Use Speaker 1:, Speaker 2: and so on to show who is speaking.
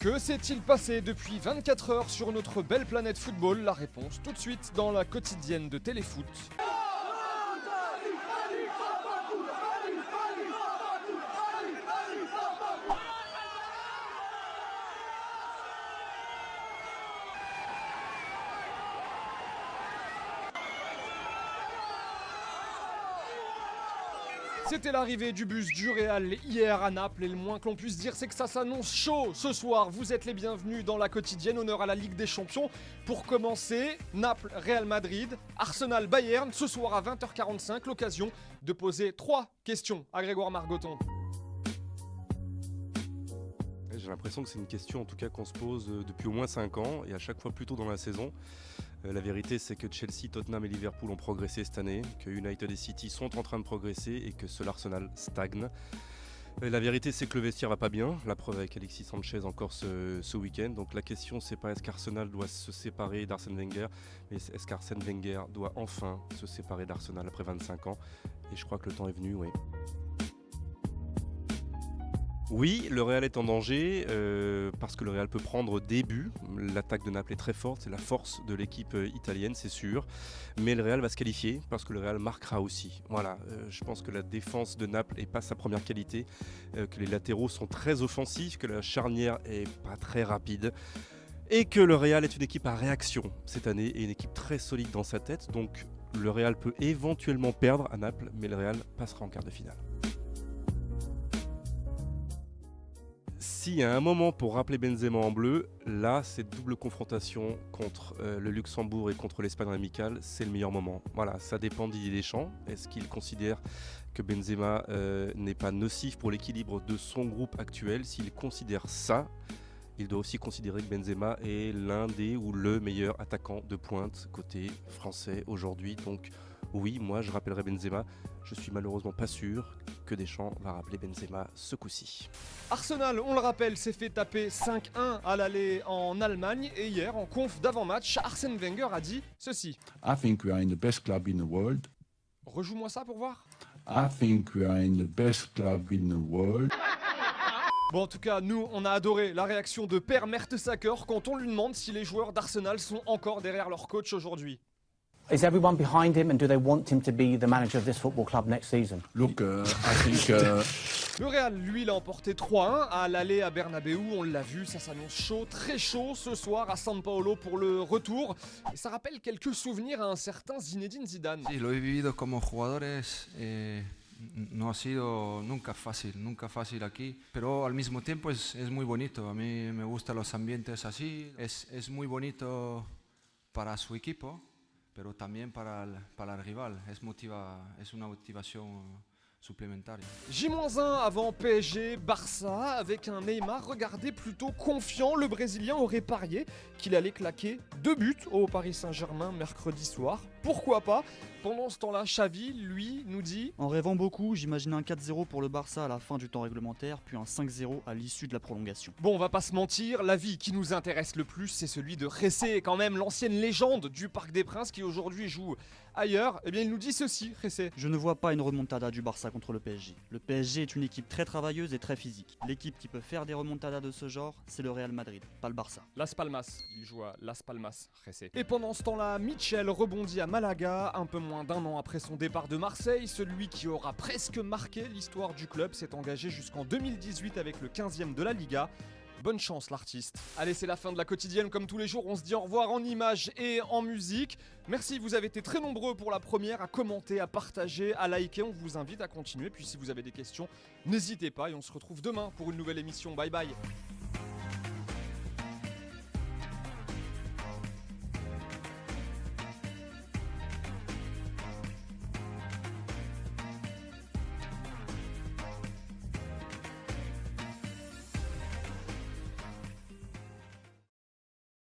Speaker 1: Que s'est-il passé depuis 24 heures sur notre belle planète football? La réponse tout de suite dans la quotidienne de Téléfoot. C'était l'arrivée du bus du Real hier à Naples et le moins que l'on puisse dire c'est que ça s'annonce chaud ce soir. Vous êtes les bienvenus dans la quotidienne, honneur à la Ligue des Champions. Pour commencer, Naples, Real Madrid, Arsenal, Bayern, ce soir à 20h45, l'occasion de poser 3 questions à Grégoire Margoton.
Speaker 2: J'ai l'impression que c'est une question en tout cas qu'on se pose depuis au moins 5 ans et à chaque fois plus tôt dans la saison. La vérité c'est que Chelsea, Tottenham et Liverpool ont progressé cette année, que United et City sont en train de progresser et que seul Arsenal stagne. La vérité c'est que le vestiaire va pas bien, la preuve avec Alexis Sanchez encore ce week-end. Donc la question c'est pas est-ce qu'Arsenal doit se séparer d'Arsène Wenger, mais est-ce qu'Arsène Wenger doit enfin se séparer d'Arsenal après 25 ans. Et je crois que le temps est venu, oui. Oui, le Real est en danger parce que le Real peut prendre des buts. L'attaque de Naples est très forte, c'est la force de l'équipe italienne, c'est sûr. Mais le Real va se qualifier parce que le Real marquera aussi. Voilà, je pense que la défense de Naples n'est pas sa première qualité, que les latéraux sont très offensifs, que la charnière est pas très rapide. Et que le Real est une équipe à réaction cette année et une équipe très solide dans sa tête. Donc le Real peut éventuellement perdre à Naples, mais le Real passera en quart de finale. S'il y a un moment pour rappeler Benzema en bleu, là, cette double confrontation contre le Luxembourg et contre l'Espagne amicale, c'est le meilleur moment. Voilà, ça dépend d'Didier Deschamps. Est-ce qu'il considère que Benzema n'est pas nocif pour l'équilibre de son groupe actuel? S'il considère ça, il doit aussi considérer que Benzema est l'un des ou le meilleur attaquant de pointe côté français aujourd'hui. Donc oui, moi je rappellerai Benzema. Je suis malheureusement pas sûr que Deschamps va rappeler Benzema ce coup-ci.
Speaker 1: Arsenal, on le rappelle, s'est fait taper 5-1 à l'aller en Allemagne et hier, en conf d'avant-match, Arsène Wenger a dit ceci.
Speaker 3: I think we are in the best club in the world.
Speaker 1: Rejoue-moi ça pour voir.
Speaker 3: I think we are in the best club in the world.
Speaker 1: Bon, en tout cas, nous, on a adoré la réaction de Per Mertesacker quand on lui demande si les joueurs d'Arsenal sont encore derrière leur coach aujourd'hui.
Speaker 4: Is everyone behind him and do they want him to be the manager of this football club next season?
Speaker 3: Look, I think
Speaker 1: Le Real, lui, l'a emporté 3-1 à l'aller à Bernabéu, on l'a vu, ça s'annonce chaud, très chaud ce soir à San Paolo pour le retour. Et ça rappelle quelques souvenirs à un certain Zinedine Zidane.
Speaker 5: Sí, lo he vivido como jugadores, no ha sido nunca fácil aquí, pero al mismo tiempo es muy bonito. A mí me gustan los ambientes así, es muy bonito para su equipo, pero también para el rival, es una motivación supplémentaire.
Speaker 1: J-1 avant PSG, Barça, avec un Neymar regardé plutôt confiant. Le Brésilien aurait parié qu'il allait claquer 2 buts au Paris Saint-Germain mercredi soir. Pourquoi pas? Pendant ce temps-là, Xavi, lui, nous dit...
Speaker 6: En rêvant beaucoup, j'imagine un 4-0 pour le Barça à la fin du temps réglementaire, puis un 5-0 à l'issue de la prolongation.
Speaker 1: Bon, on va pas se mentir, l'avis qui nous intéresse le plus, c'est celui de Jessé, quand même l'ancienne légende du Parc des Princes qui aujourd'hui joue ailleurs. Eh bien, il nous dit ceci, Jessé.
Speaker 6: Je ne vois pas une remontada du Barça contre le PSG. Le PSG est une équipe très travailleuse et très physique. L'équipe qui peut faire des remontadas de ce genre, c'est le Real Madrid, pas le Barça.
Speaker 1: Las Palmas, il joue à Las Palmas, Jessé. Et pendant ce temps-là, Mitchell rebondit à Malaga, un peu moins d'1 an après son départ de Marseille. Celui qui aura presque marqué l'histoire du club s'est engagé jusqu'en 2018 avec le 15e de la Liga. Bonne chance l'artiste. Allez, c'est la fin de la quotidienne comme tous les jours, on se dit au revoir en images et en musique. Merci, vous avez été très nombreux pour la première à commenter, à partager, à liker, on vous invite à continuer. Puis si vous avez des questions, n'hésitez pas et on se retrouve demain pour une nouvelle émission. Bye bye.